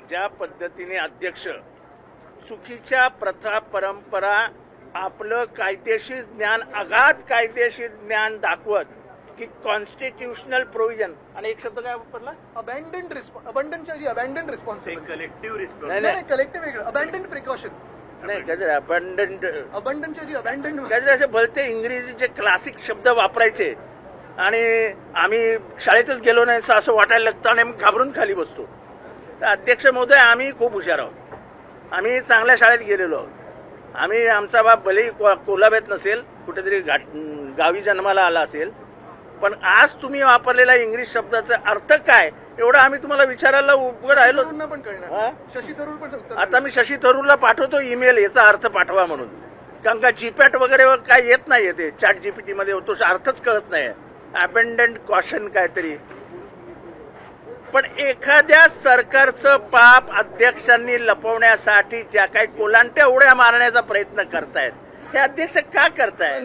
ज्या पद्धतीने अध्यक्ष चुकीच्या प्रथा परंपरा आपलं कायदेशीर ज्ञान अगाध कायदेशीर ज्ञान दाखवत की कॉन्स्टिट्यूशनल प्रोव्हिजन आणि एक शब्द काय वापरला अबंडंटच्या जी अबॅन्डन रिस्पॉन्सिबिलिटी कलेक्टिव्ह रिस्पॉन्स नाही कलेक्टिव्ह वेगळं अबॅन्डन प्रिकॉशन नाही काहीतरी अबंडंट अबंडंटच्या जी अबॅन्डन काहीतरी असे भलते इंग्रजीचे क्लासिक शब्द वापरायचे आणि आम्ही शाळेतच गेलो नाही असं वाटायला लागतं आणि आम्ही घाबरून खाली बसतो. तर अध्यक्ष महोदय आम्ही खूप हुशार आहोत. आम्ही चांगल्या शाळेत गेलेलो आहोत. आम्ही आमचा बाप भलेही कोल्हाब्यात नसेल कुठेतरी गावी जन्माला आला असेल पण आज तुम्ही वापरलेला इंग्लिश शब्दाचा अर्थ काय एवढं आम्ही तुम्हाला विचारायला उभं राहिलो. पण कळणार हा? शशी थरूर पण उत्तर आता मी शशी थरूरला पाठवतो ईमेल याचा अर्थ पाठवा म्हणून कारण का जीपॅट वगैरे काय येत नाहीये ते चॅट जीपीटी मध्ये होतो अर्थच कळत नाही. अबेंडंट कॉशन काहीतरी पण एखाद्या सरकारचं पाप अध्यक्षांनी लपवण्यासाठी ज्या काही कोलांट्या उड्या मारण्याचा प्रयत्न करतायत हे अध्यक्ष का करतायत.